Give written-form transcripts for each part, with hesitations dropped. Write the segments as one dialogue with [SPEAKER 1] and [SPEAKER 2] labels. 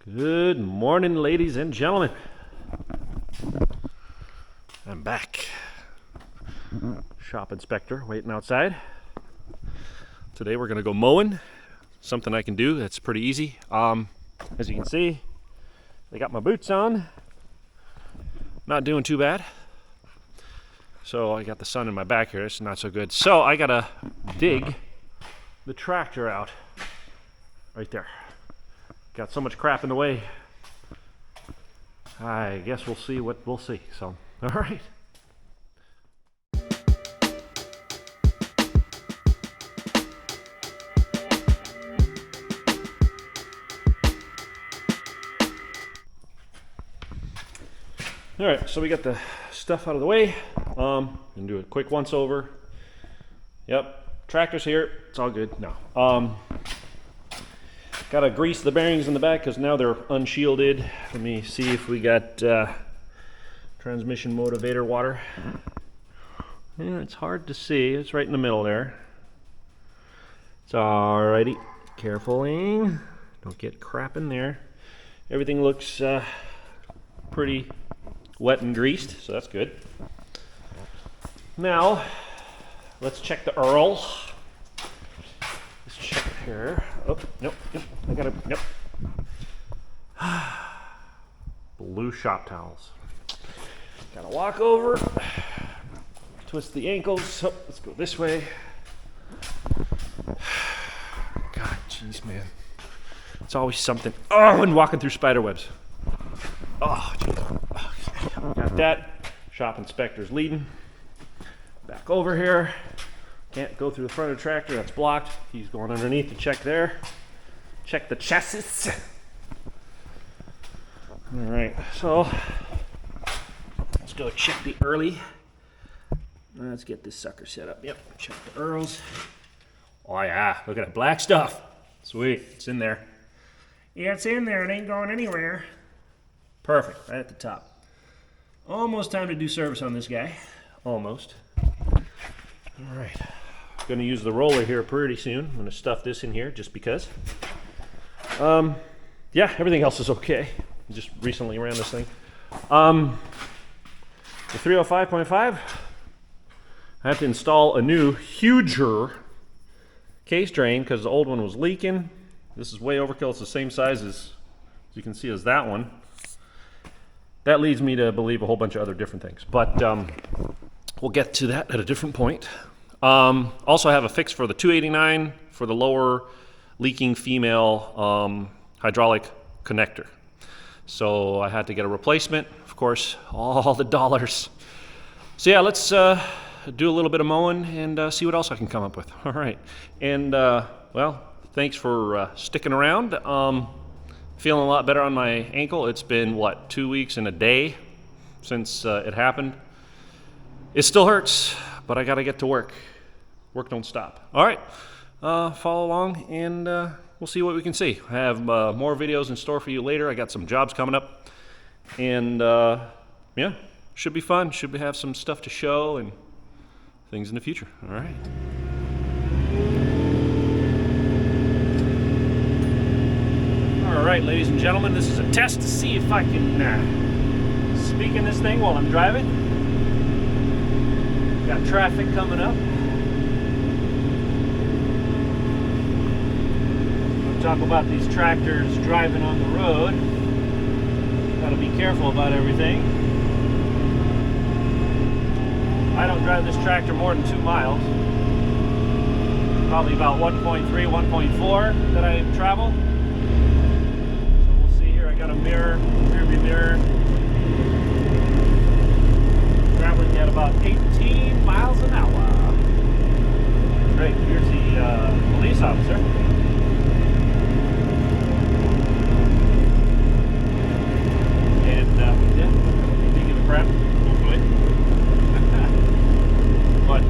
[SPEAKER 1] Good morning, ladies and gentlemen. I'm back. Shop inspector waiting outside. Today we're gonna go mowing. Something I can do that's pretty easy. As you can see, I got my boots on. Not doing too bad. So I got the sun in my back here. It's not so good. So I gotta dig the tractor out right there. Got so much crap in the way. I guess we'll see what we'll see. So, all right. All right, so we got the stuff out of the way. Gonna do a quick once over. Yep, tractor's here. It's all good now. Gotta grease the bearings in the back because now they're unshielded. Let me see if we got transmission motivator water. Yeah, it's hard to see. It's right in the middle there. It's alrighty. Carefully. Don't get crap in there. Everything looks pretty wet and greased, so that's good. Now, let's check the Earl. Let's check here. Oh, nope. I gotta, nope. Blue shop towels. Gotta walk over, twist the ankles. Oh, let's go this way. God, jeez, man. It's always something. Oh, and walking through spider webs. Oh, jeez. Okay. Got that. Shop inspector's leading. Back over here. Can't go through the front of the tractor, that's blocked. He's going underneath to check there. Check the chassis. All right, so let's go check the early. Let's get this sucker set up. Yep, check the Earls. Oh yeah, look at that black stuff. Sweet, it's in there. Yeah, it's in there, it ain't going anywhere. Perfect, right at the top. Almost time to do service on this guy. Almost. All right. Going to use the roller here pretty soon. I'm going to stuff this in here just because. Yeah, everything else is okay. Just recently ran this thing. The 305.5, I have to install a new, huger case drain because the old one was leaking. This is way overkill. It's the same size as you can see as that one. That leads me to believe a whole bunch of other different things. But we'll get to that at a different point. Also have a fix for the 289 for the lower leaking female hydraulic connector. So I had to get a replacement, of course, all the dollars. So yeah, let's do a little bit of mowing and see what else I can come up with. All right, and well, thanks for sticking around. Feeling a lot better on my ankle. It's been, what, 2 weeks and a day since it happened. It still hurts, but I gotta get to work. Work don't stop. All right, follow along and we'll see what we can see. I have more videos in store for you later. I got some jobs coming up and yeah, should be fun. Should have some stuff to show and things in the future. All right. All right, ladies and gentlemen, this is a test to see if I can speak in this thing while I'm driving. Got traffic coming up. Talk about these tractors driving on the road. Gotta be careful about everything. I don't drive this tractor more than 2 miles. Probably about 1.3, 1.4 that I travel. So we'll see here. I got a mirror, rear view mirror. Traveling at about 18 miles an hour. Great, here's the police officer. Crap, hopefully. But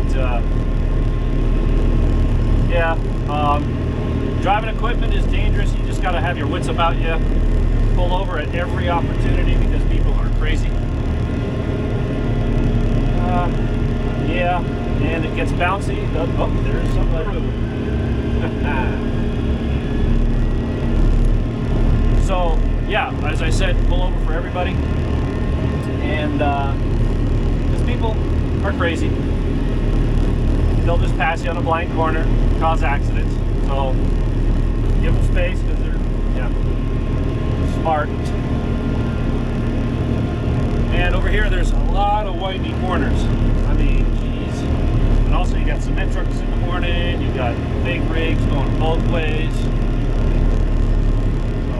[SPEAKER 1] yeah, driving equipment is dangerous. You just got to have your wits about you. Pull over at every opportunity because people are crazy. Yeah, and it gets bouncy. Oh, there's somebody. So as I said, pull over for everybody. And because people are crazy. They'll just pass you on a blind corner, cause accidents. So give them space because they're smart. And over here, there's a lot of windy corners. I mean, geez. And also, you got cement trucks in the morning. You got big rigs going both ways. So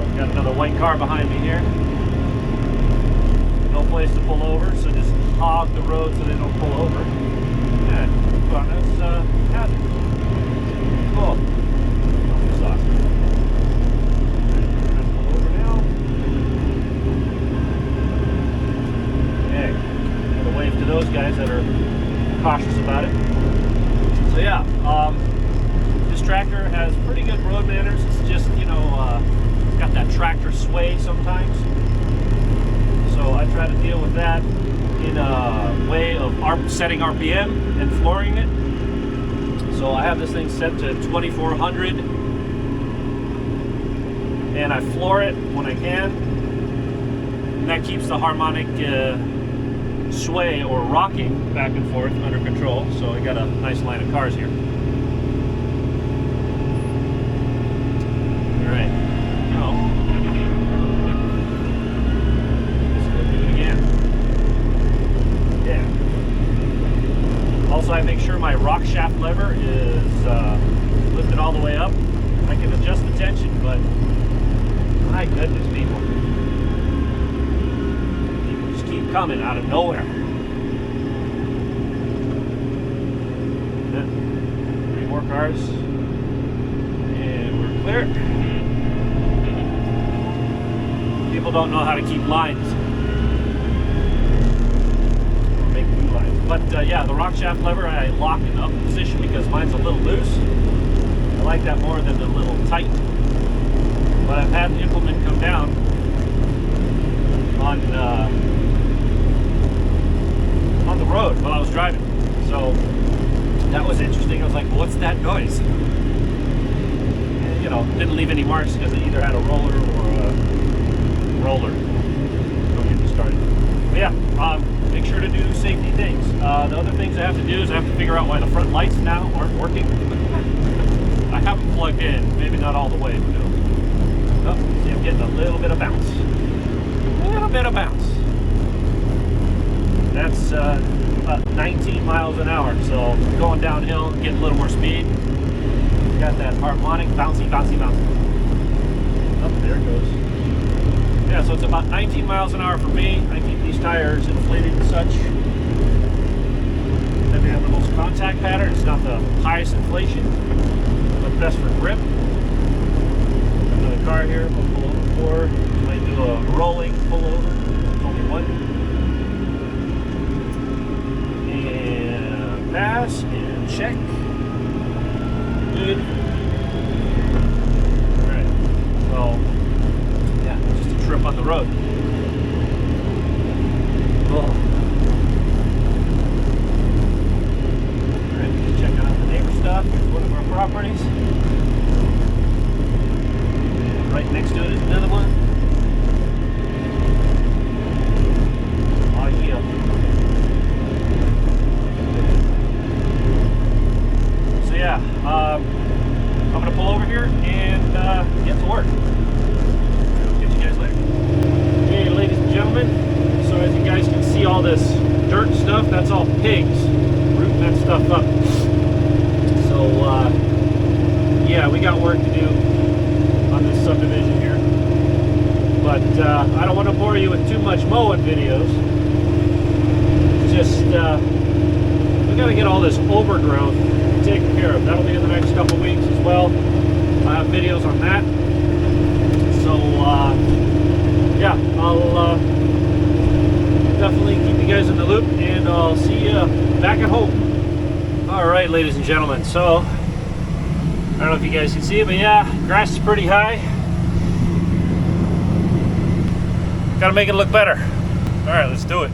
[SPEAKER 1] I've got another white car behind me here. No place to pull over, so just hog the road so they don't pull over. Yeah, fun. That's hazard. Cool. That's awesome. Alright, pull over now. Okay. Gotta wave to those guys that are cautious about it. So yeah, this tractor has pretty good road manners. It's just, you know, it's got that tractor sway sometimes. So I try to deal with that in a way of setting RPM and flooring it. So I have this thing set to 2400 and I floor it when I can. And that keeps the harmonic sway or rocking back and forth under control. So I got a nice line of cars here. All right. Also, I make sure my rock shaft lever is lifted all the way up. I can adjust the tension, but my goodness, people just keep coming out of nowhere. Yeah. 3 more cars, and we're clear. People don't know how to keep lines. But yeah, the rock shaft lever I lock in up position because mine's a little loose. I like that more than a little tight. But I've had the implement come down on the road while I was driving. So that was interesting. I was like, well, what's that noise? And, you know, didn't leave any marks because it either had a roller or a roller. Don't get me started. But yeah, make sure to do safety things. The other things I have to do is I have to figure out why the front lights now aren't working. I have them plugged in, maybe not all the way, but no. Oh, see, I'm getting a little bit of bounce. A little bit of bounce. That's about 19 miles an hour, so going downhill, getting a little more speed. Got that harmonic, bouncy, bouncy, bouncy. Oh, there it goes. Yeah, so it's about 19 miles an hour for me. I keep these tires inflated and such. Then they have the most contact pattern. It's not the highest inflation, but best for grip. Another car here, we'll pull over for. Might do a rolling pullover. Only one. And pass and check. Good. Alright, so trip on the road. Oh. Alright, just checking out the neighbor stuff. Here's one of our properties. And right next to it is another one. Oh yeah. So yeah, I'm gonna pull over here and get to work. Hey, ladies and gentlemen, so as you guys can see, all this dirt stuff, that's all pigs rooting that stuff up. So yeah, we got work to do on this subdivision here, but I don't want to bore you with too much mowing videos. Just we got to get all this overgrowth taken care of. That'll be in the next couple weeks as well. I have videos on that. So yeah, I'll definitely keep you guys in the loop, and I'll see you back at home. All right, ladies and gentlemen, so I don't know if you guys can see it, but yeah, grass is pretty high. Gotta make it look better. All right, let's do it.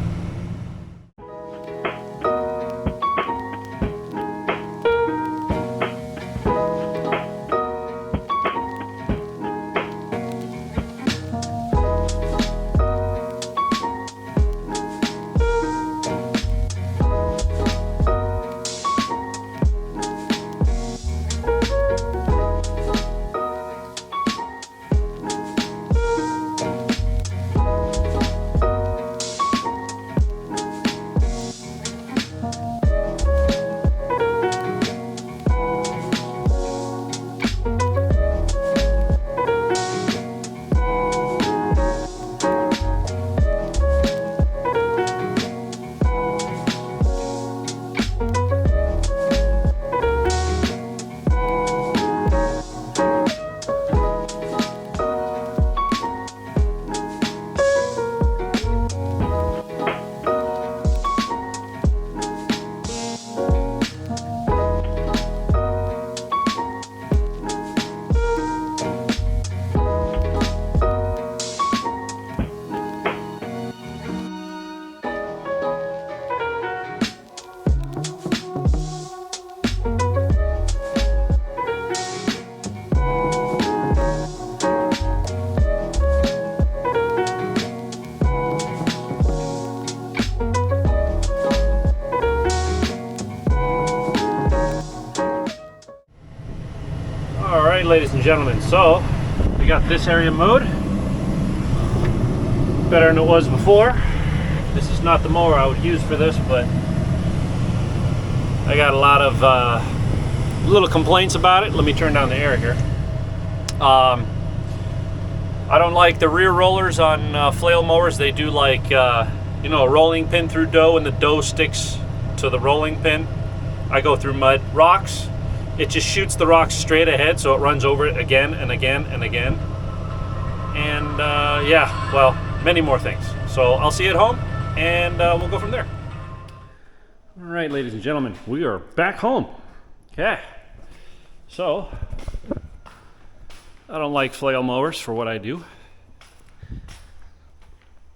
[SPEAKER 1] and gentlemen, so we got this area mowed. Better than it was before. This is not the mower I would use for this, but I got a lot of little complaints about it. Let me turn down the air here. I don't like the rear rollers on flail mowers. They do like you know, a rolling pin through dough, and the dough sticks to the rolling pin. I go through mud. Rocks, it just shoots the rocks straight ahead, so it runs over it again and again and again. And yeah, well, many more things. So I'll see you at home, and we'll go from there. All right, ladies and gentlemen, we are back home. Okay, so I don't like flail mowers for what I do.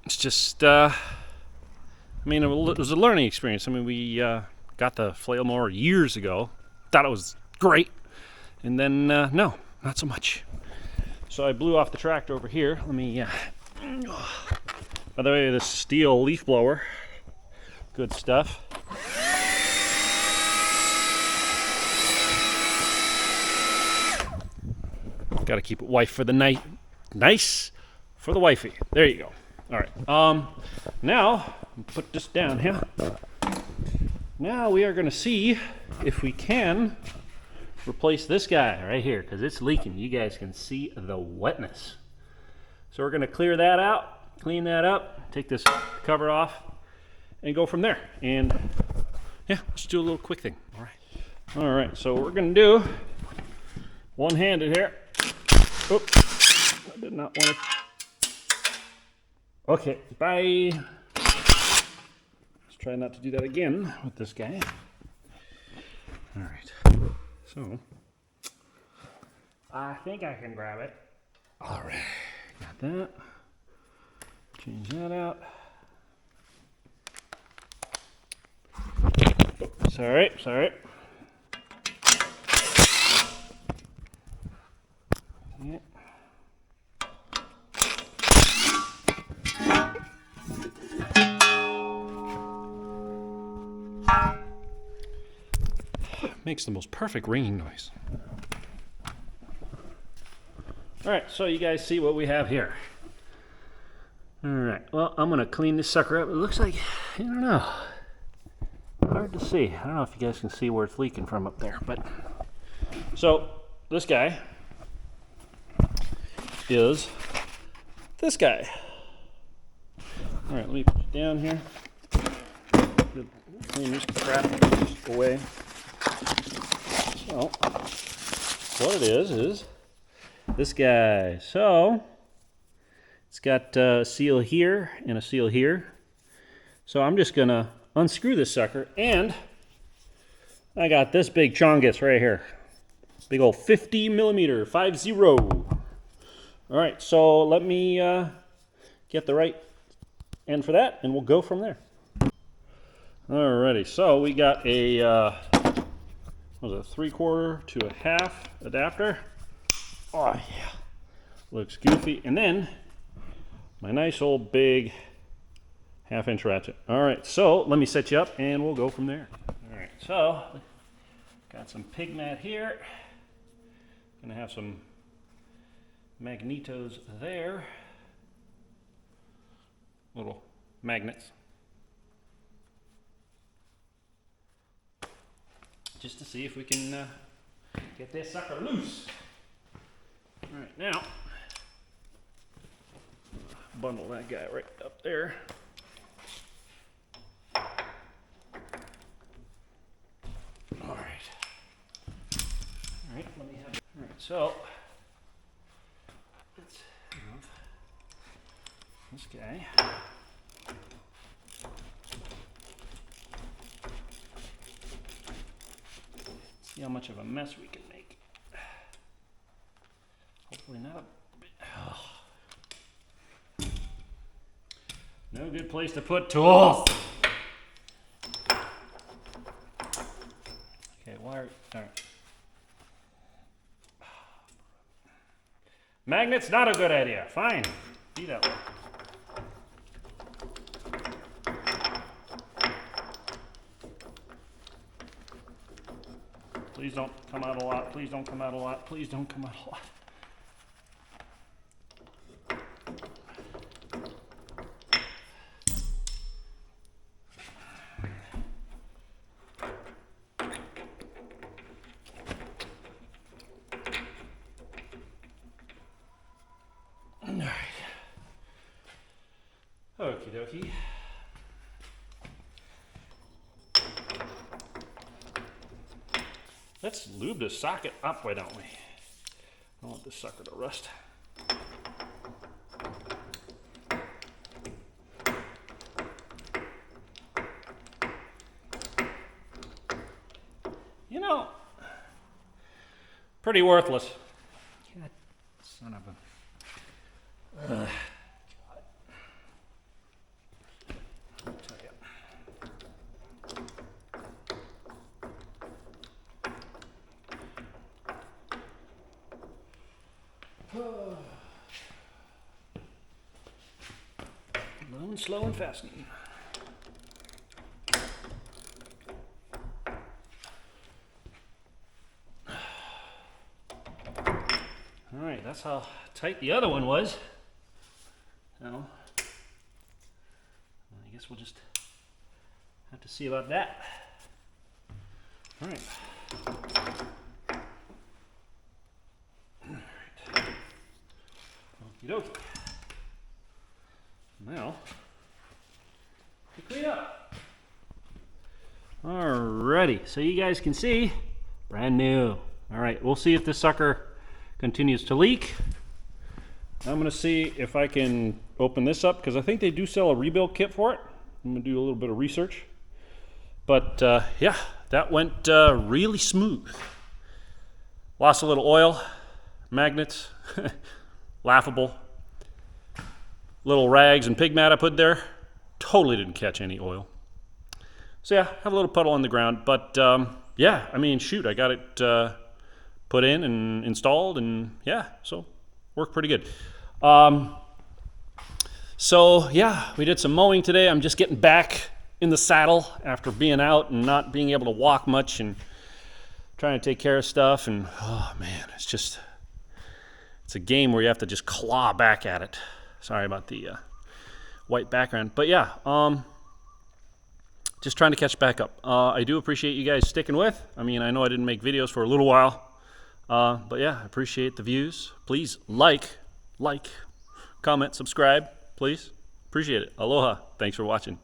[SPEAKER 1] It's just, I mean, it was a learning experience. I mean, we got the flail mower years ago, thought it was great, and then no, not so much. So I blew off the tractor over here. Let me, by the way, this steel leaf blower, good stuff. Got to keep it wife for the night. Nice for the wifey. There you go. All right. Now, put this down here. Now we are going to see if we can replace this guy right here, because it's leaking. You guys can see the wetness. So we're going to clear that out, clean that up, take this cover off, and go from there. And yeah, let's do a little quick thing. All right. All right. So what we're going to do, one-handed here. Oops, I did not want to. Okay, bye. Let's try not to do that again with this guy. All right, so I think I can grab it. All right, got that. Change that out. Oops, all right, sorry. Yeah. Makes the most perfect ringing noise. All right, so you guys see what we have here. All right, well, I'm gonna clean this sucker up. It looks like, I don't know, hard to see. I don't know if you guys can see where it's leaking from up there, but so this guy is this guy. All right, let me put it down here. Clean this crap away. So, what it is this guy. So, it's got a seal here and a seal here. So I'm just gonna unscrew this sucker, and I got this big chongus right here. Big old 50 millimeter, 50. All right, so let me get the right end for that, and we'll go from there. Alrighty, so we got a, what was it, 3/4 to a 1/2 adapter. Oh yeah, looks goofy. And then my nice old big 1/2-inch ratchet. All right, so let me set you up, and we'll go from there. All right, so got some pig mat here. Gonna have some magnetos there, little magnets, just to see if we can get this sucker loose. All right, now bundle that guy right up there. All right, let me have. All right, so let's move this guy. See how much of a mess we can make. Hopefully not a bit. Oh. No good place to put tools. Okay, wire. All right. Magnets, not a good idea. Fine. Be that way. Please don't come out a lot. Please don't come out a lot. Please don't come out a lot. All right. Okie dokie. Let's lube the socket up, why don't we? I don't want this sucker to rust. You know, pretty worthless. God, son of a... I'll tell you. Low and slow and fastening. All right, that's how tight the other one was. So, I guess we'll just have to see about that. All right. Okie dokie. Now, to clean up. Alrighty, so you guys can see, brand new. All right, we'll see if this sucker continues to leak. I'm gonna see if I can open this up, because I think they do sell a rebuild kit for it. I'm gonna do a little bit of research. But yeah, that went really smooth. Lost a little oil, magnets, laughable. Little rags and pig mat I put there, totally didn't catch any oil. So yeah, have a little puddle on the ground, but yeah, I mean, shoot, I got it put in and installed, and yeah, so worked pretty good. So yeah, we did some mowing today. I'm just getting back in the saddle after being out and not being able to walk much and trying to take care of stuff, and oh man, it's a game where you have to just claw back at it. Sorry about the white background, but yeah, just trying to catch back up. I do appreciate you guys sticking with. I mean, I know I didn't make videos for a little while, but yeah, I appreciate the views. Please like, comment, subscribe, please. Appreciate it. Aloha. Thanks for watching.